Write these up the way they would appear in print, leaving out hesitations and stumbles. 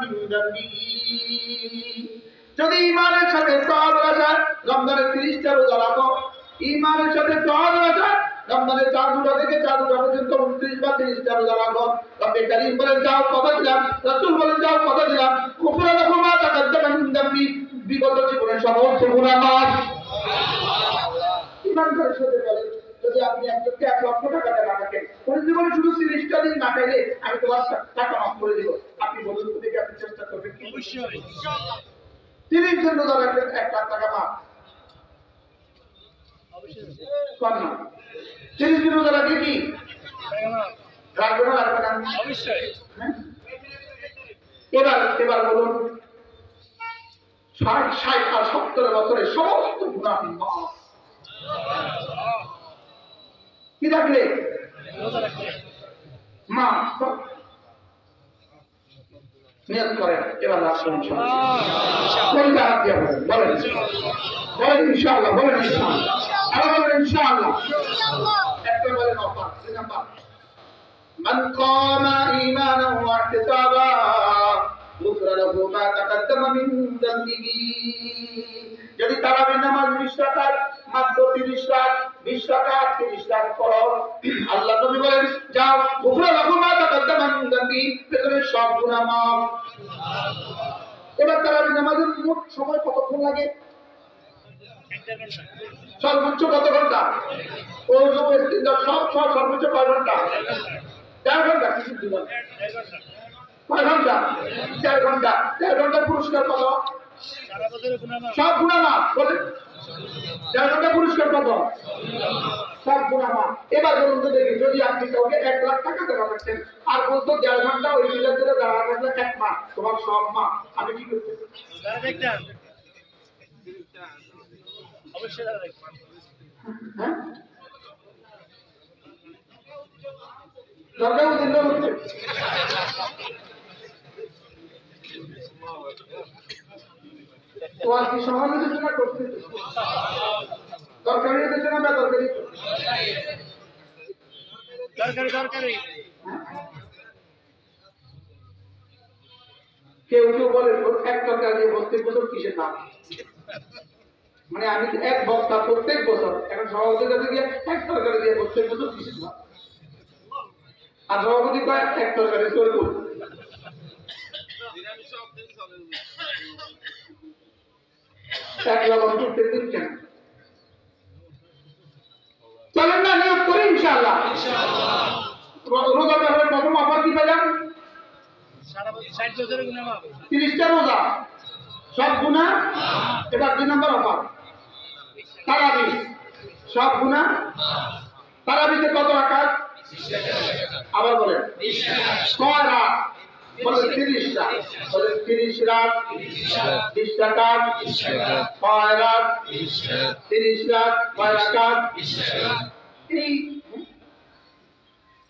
মিন যামবিহি যদি ঈমানের সাথে তাওয়াদু আছে রমজানের 30টা রোজা রাখো ঈমানের সাথে তাওয়াদু আছে রমজানের 4 রোজা থেকে 4 রোজা পর্যন্ত 29 বা 30টা রোজা রাখো রব্বে কারীম বলেন যাও কথা দিলাম রাসূল বলেন যাও কথা দিলাম কুফরা লাকুম মা তাকাদ্দামা মিন যামবি বিগত জীবনের সমস্ত গুনাহ মাফ ঈমানের সাথে বলেন যদি আপনি একজনকে 1 লক্ষ টাকা দেন আমাকে কোন জীবনে শুধু 30টা দিন না খাইলে আমি তোমার টাকা মাফ করে দিব আপনি বলুন তো দেখি আপনি চেষ্টা করবেন কি অবশ্যই ইনশাআল্লাহ 30 দিন রোজা রাখলে 1 লাখ টাকা মাফ অবশ্যই কোন না 30 দিন রোজা রাখলে কি রাখবে না রাখবে না অবশ্যই এবার বলুন 60 আর 70 বছরের সমস্ত গুনাহ মাফ কি রাখলে রোজা রাখলে মা নিয়ত করেন এবার আসুন ইনশাআল্লাহ বলেন ইনশাআল্লাহ বলেন ইনশাআল্লাহ আর বলেন ইনশাআল্লাহ একটা বলেন অফার নাম্বার মান কামা ঈমানান ওয়া ইহতিসাবা গুফরা লাহু মা তাকাদ্দামা মিন যামবিহি যদি তারাবির নামাজ 20 রাকাত মাত্র 30 রাকাত 20 রাকাত 30 রাকাত পড়ো আল্লাহ নবী বলেন যাও গুফরা লাহু মা তাকাদ্দামা মিন যামবিহি পেছনের সব গুনাহ মাফ সুবহানাল্লাহ এবার তারাবির নামাজের মোট সময় কতক্ষণ লাগে 1 ঘন্টা সর্বোচ্চ কত ঘন্টা ওযু ইস্তিনজা সব সর্বোচ্চ কয় ঘন্টা 4 ঘন্টা কিছু দিবেন 1 ঘন্টা কয় ঘন্টা 4 ঘন্টা 4 ঘন্টার পুরস্কার কত সারা বছরের গুনাহ মাফ সব গুনাহ মাফ বলেন 4 ঘন্টা পুরস্কার কত সব গুনাহ মাফ এবার বলুন তো দেখি যদি আপনি কাউকে 1 লাখ টাকা দেওয়া করতেন আর বলতো 1.5 ঘন্টা ওই মিলাদ করে দাঁড়া থাকলে 1 মাস তোমার সব মাফ আপনি কি করতেন দাঁড়া দেখতেন অবশ্যই দাঁড়া দেখতেন হ্যাঁ দরকার দিন না বলতে তো আর কি সমালোচনা করতে দরকারি দিতে না দরকারি কেউ বলে 1 টাকা দিয়ে প্রত্যেক বছর কিসের নাম মানে আমি 1 বস্তা প্রত্যেক বছর এখন সভাপতির কাছে গিয়ে 1 টাকা দিয়ে প্রত্যেক বছর কিসের নাম আর সভাপতি কয় 1 টাকা দিয়ে চলবো চলেন না নিয়োগ করি ইনশাআল্লাহ রোজা ব্যাপারে প্রথম অফার কি পেলাম 30টা রোজা সব গুনাহ এবার 2 নম্বর অফার তারাবি সব গুনাহ তারাবিতে কত রাকাত আবার বলেন 6 রাত বলেন 30 রাত বলেন 30 রাত 20 রাকাত 6 রাত 30 রাত 6 রাকাত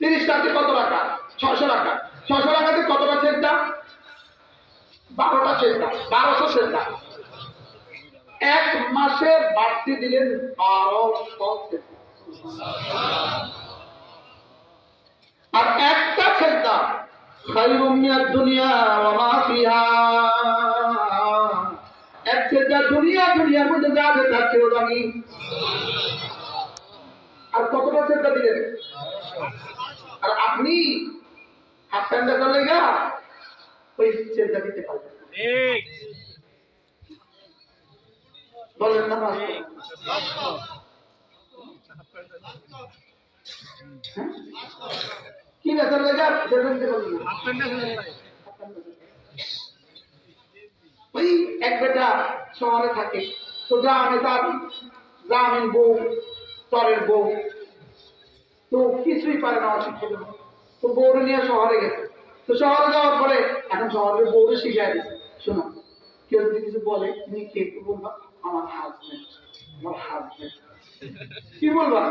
30 রাতে কত রাকাত 600 রাকাত 600 রাকাতে কতটা সেজদা 12টা সেজদা 1200 সেজদা এক মাসে বাড়তি দিলেন 1200 সেজদা আর একটা সেজদা খায়রুম মিনাদ দুনিয়া ওয়া মা ফিহা এক সেজদা দুনিয়ার মধ্যে যা আছে তার চেয়েও দামি আর কতটা সেজদা দিলেন আর আপনি হাত টান্ডা করলে গা ওই সেজদা দিতে পারবেন ঠিক বলেন না কি না চলে যা সেজদা বলুন হাত টান্ডা করে ওই এক বেটা শহরে থাকে তো গ্রামে তার গ্রামীণ বউ চরের বউ তো কিছুই পারে না অশিক্ষিত তো বউরে নিয়ে শহরে গেছে তো শহরে যাওয়ার পরে এখন শহরের বউরে শিখাই দিচ্ছে শোনো কেউ যদি কিছু বলে তুমি কে বলবা আমার হাজবেন্ড কি বলবা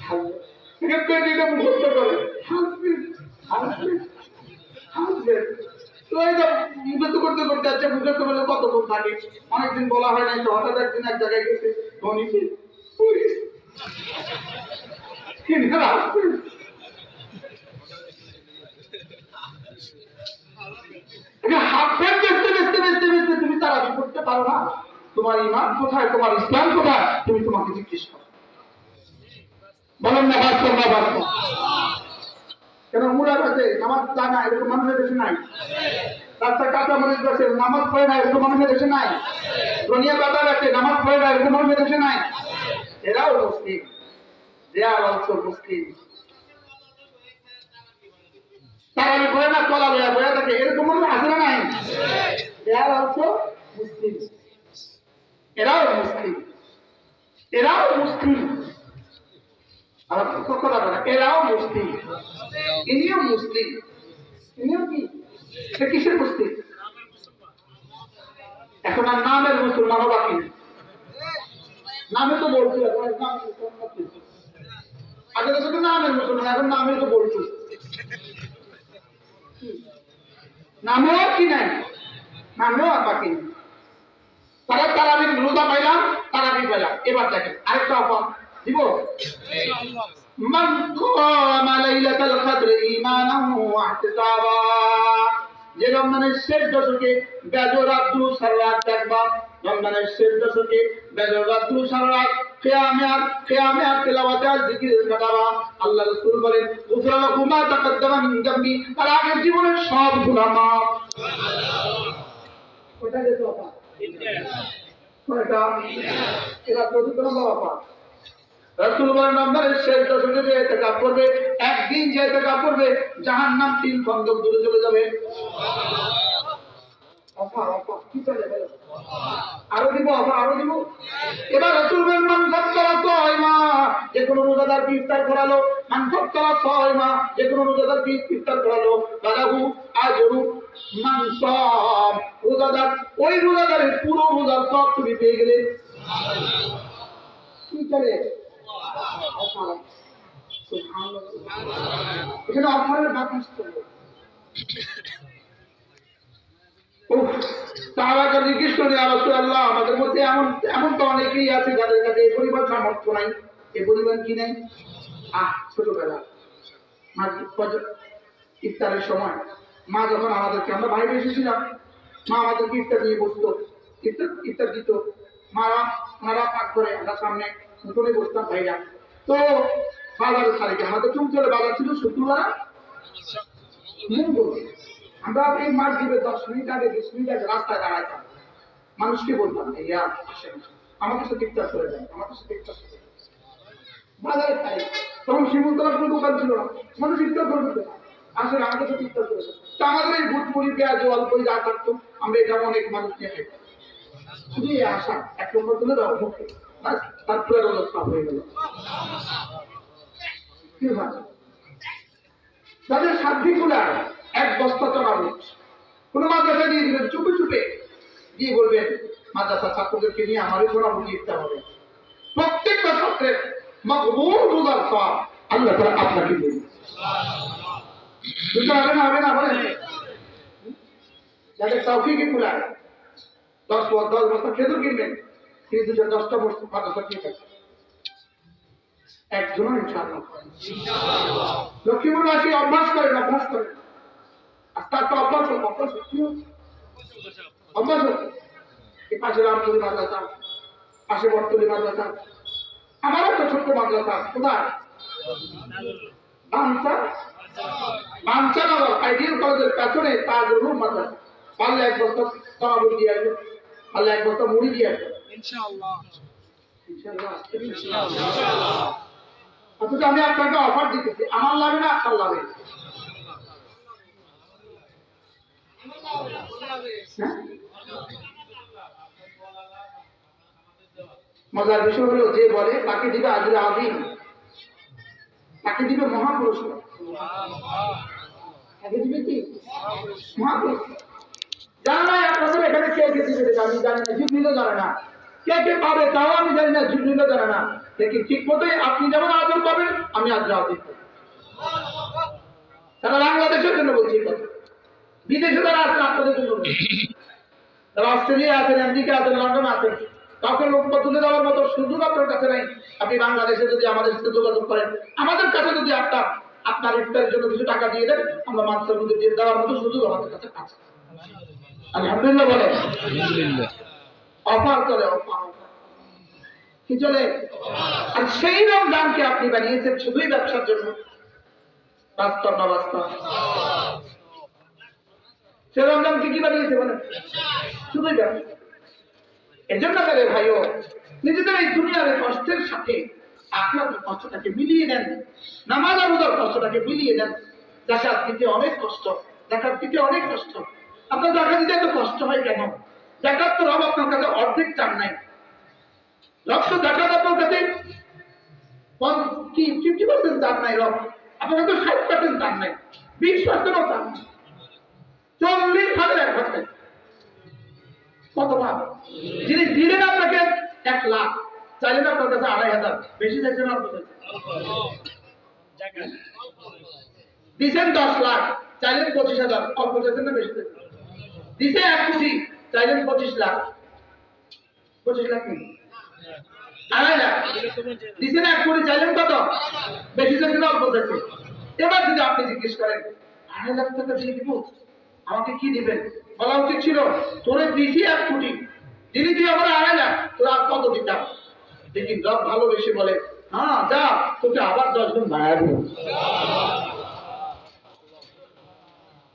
হাজবেন্ড এটা মুখস্থ করে হাজবেন্ড তো এটা মুখস্থ করতে করতে আছে মুখস্থ বলে কতক্ষণ থাকে অনেকদিন বলা হয় নাই তো হঠাৎ একদিন এক জায়গায় গেছে ধনীছি পারো না, তোমার ঈমান কোথায়, তোমার ইসলাম কোথায়, তুমি তোমাকে জিজ্ঞেস করো। বলেন না বাস্তব না বাস্তব? কেন মুড়া আছে নামাজ যায় না এরকম মানুষের দেশে নাই? রাস্তায় কাঁচা মরিচ আছে নামাজ পড়ে না এরকম মানুষের দেশে নাই? দুনিয়া বাজার আছে নামাজ পড়ে না এরকম মানুষের দেশে নাই? এরাও মুসলিম, they are also মুসলিম। তারা বলে না কলা লয়া বয়া থাকে এরকম মানুষ আছে না নাই? they are also মুসলিম, এরাও মুসলিম, এরাও মুসলিম। আমার কথা বলে না, এরাও মুসলিম, ইনিও মুসলিম, ইনিও কি সে কিসের মুসলিম? এখন আর নামের মুসলমানও বাকি নেই। নামে তো বলছি আগে তো শুধু নামের মুসলমান, এখন নামে তো বলছি, নামেও কি নাই, নামেও আর বাকি নেই। তারা তারাবি রোজা পাইলাম, তারাবি পাইলাম। এবার দেখেন আরেকটা অফার দিব। মান কামা লাইলাতুল কদর ঈমানান ওয়া ইহতিসাবা, যে রমজানের শেষ দশকে বেজর রাত দুরূদ সালাত দেখবা, রমজানের শেষ দশকে বেজর রাত দুরূদ সালাত কিয়ামে আর তেলাওয়াত আর জিকির কাটাবা। আল্লাহ রাসূল বলেন গুফরা লাকুম মা তাকাদ্দামা মিন যামবি, তার আগের জীবনের সব গুনাহ মাফ। ওটা দেখো আপা, ওটা এরা প্রতিদিন বাবা রাসূল বলেন রমজানের শেষ দশকে যে ইতিকাফ করবে, একদিন যে ইতিকাফ করবে জাহান্নাম 3 খন্ডক দূরে চলে যাবে। কি চলে বলো? আরো দিব আরো দিব। এবার রাসূল বলেন মান ফাত্তারা সাইমা, যে কোনো রোজাদার কি ইফতার করালো, মান ফাত্তারা সাইমা, যে কোনো রোজাদার কি ইফতার করালো, ফালাহু আজরু মান সাম, রোজাদার ওই রোজাদারের পুরো রোজার সওয়াব তুমি পেয়ে গেলে। কি চলে এখানে অফারের বাতাস চলে। সাহাবাকে জিজ্ঞেস করে ইয়া রাসূলুল্লাহ, আমাদের মধ্যে এমন তো অনেকেই আছে যাদের কাছে এই পরিমাণ সামর্থ্য নাই, এই পরিমাণ কি নাই। ছোটবেলা ইফতারের সময় মা যখন আমাদেরকে, আমরা বাইরে এসেছিলাম, মা আমাদেরকে ইফতার নিয়ে বসতো, ইফতার দিত, ওনারা পাক করে আমরা সামনে উঠোনে বসতাম ভাইরা। তো বাজারের তারিখে আমাদের চুমচলে বাজার ছিল শুক্রবার মঙ্গল, আমরা এই মাগরিবের 10 মিনিট আগে 20 মিনিট আগে রাস্তায় দাঁড়াইতাম, মানুষকে বলতাম ইয়া আসেন আমাদের সাথে ইফতার করে দেন, আমাদের সাথে ইফতার করে দেন। বাজারের তারিখ তখন শিমুলতলা কোনো দোকান ছিল না, মানুষ ইফতার করে দিত, আসলে আমাদের সাথে ইফতার করে দেন। তো আমাদের এই ভুটপুরি পেঁয়াজ অল্পই যা থাকতো আমরা এটা অনেক মানুষ নিয়ে খাইতাম। শুধু এই আশা এক নম্বর তুলে দাও মুখে, তারপরে সব হয়ে গেল। তাদের সাধ্যিকুলার 1 বস্তা চড়াবো, কোন মাদ্রাসা দিয়ে দিবেন চুপে চুপে দিয়ে বলবেন মাদ্রাসা ছাত্রদেরকে নিয়ে আমারই চড়াবো ইফতা হবে। প্রত্যেকটা ছাত্রের মকবুল রোজার সওয়াব আল্লাহ তাআলা আপনাকে দেবেন। বুঝতে হবে না বলেন? যাদের তৌফিকে কুলায় 10 বস্তা খেজুর কিনবেন, তিনি 10টা বস্তা মাদ্রাসা দিয়ে থাকবেন একজন ইনশাআল্লাহ। লক্ষ্মীপুর আসি অভ্যাস করেন আস্তে আস্তে অভ্যাস হচ্ছে। এই পাশে রামপুরি মাদ্রাসা, পাশে বটতলী মাদ্রাসা, আমার একটা ছোট্ট মাদ্রাসা কোথায় বাঞ্চানগর আইডিয়াল কলেজের পেছনে তাজুল মাদ্রাসা। পারলে 1 বস্তা তরাবুল দিয়ে আসবে, পারলে 1 বস্তা মুড়ি দিয়ে আসবে ইনশাআল্লাহ। অথচ আমি আপনাকে অফার দিতেছি, আমার লাভে না আপনার লাভে। মজার বিষয় হলো যে বলে তাকে দিবে আজরে আযীম, তাকে দিবে মহাপুরস্কার, তাকে দিবে কি মহাপুরস্কার। জানা নাই আপনাদের এখানে কে কে দিবে আমি জানি না, জিবরিলও জানে না, কে কে পাবে তাও আমি জানি না, জিবরিলও জানে না। দেখি ঠিক মতোই আপনি যেমন আদর পাবেন আমি আজরে আযীম পাবো। তারা বাংলাদেশের জন্য বলছি, বিদেশে যারা আছেন আপনাদের জন্য, যারা অস্ট্রেলিয়া আছেন, আমেরিকা আছেন, লন্ডন আছেন, কাউকে লক্ষ্য তুলে দেওয়ার মতো সুযোগ আপনার কাছে নেই। আপনি বাংলাদেশে যদি আমাদের সাথে যোগাযোগ করেন, আমাদের কাছে যদি আপনার ইফতারের জন্য কিছু টাকা দিয়ে দেন, আমরা মাদ্রাসার মধ্যে দিয়ে দেওয়ার মতো সুযোগ আমাদের কাছে আছে। আলহামদুলিল্লাহ বলেন। অফার চলে, অফার কি চলে? আর সেই রমজানকে আপনি বানিয়েছেন শুধুই ব্যবসার জন্য। বাস্তব না বাস্তব? সে রমজানকে কি বানিয়েছে বলেন? শুধুই ব্যবসা। এজন্য বলে ভাইও, নিজেদের এই দুনিয়ার কষ্টের সাথে আখিরাতের কষ্টটাকে মিলিয়ে দেন, নামাজ আর রোজার কষ্টটাকে মিলিয়ে দেন। যাকাত দিতে অনেক কষ্ট, যাকাত দিতে অনেক কষ্ট। আপনার যাকাত দিতে এত কষ্ট হয় কেন? যাকাত তো রব আপনার কাছে অর্ধেক চান নাই। রব তো যাকাত আপনার কাছে কি 50% চান নাই। রব আপনার কাছে 60% চান নাই, 20%ও চান নাই। 40 ভাগের 1 ভাগ। কত ভাগ? যিনি দিলেন আপনাকে 1 লাখ, চাইলেন আপনার কাছে 2,500, বেশি চাইছেন অল্প চাইছেন? দিচ্ছেন 10 লাখ, চাইলেন 25,000, অল্প চাইছেন না বেশি চাইছেন? দিছে 1 কোটি, চাইলেন 25 লাখ, 25 লাখ নেই, 2.5 লাখ। দিছেন 1 কোটি, চাইলেন কত? বেশি চাইছেন অল্প চাইছেন? এবার যদি আপনি জিজ্ঞেস করেন 2.5 লাখ টাকা দিয়ে দিব, আমাকে কি দিবেন? বলা উচিত ছিল তোরে দিছি 1 কোটি, যিনি তুই আমার 2.5 লাখ, তোর আর কত দিতাম? দেখি রব ভালোবেসে বলে, হ্যাঁ যা, তোকে আবার 10 গুণ বাড়ায় দেব।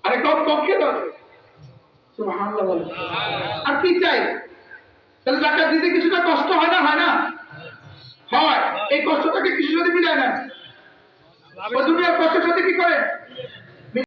আরে কম পক্ষে তো সুবহানাল্লাহ বলে। আর কি চাই? তাহলে যাকাত দিতে কিছুটা কষ্ট হয় না? হয় না? হয়। এই কষ্টটাকে কিছু যদি মিলায় নেন, ওই দুনিয়ার কষ্টের সাথে কি করে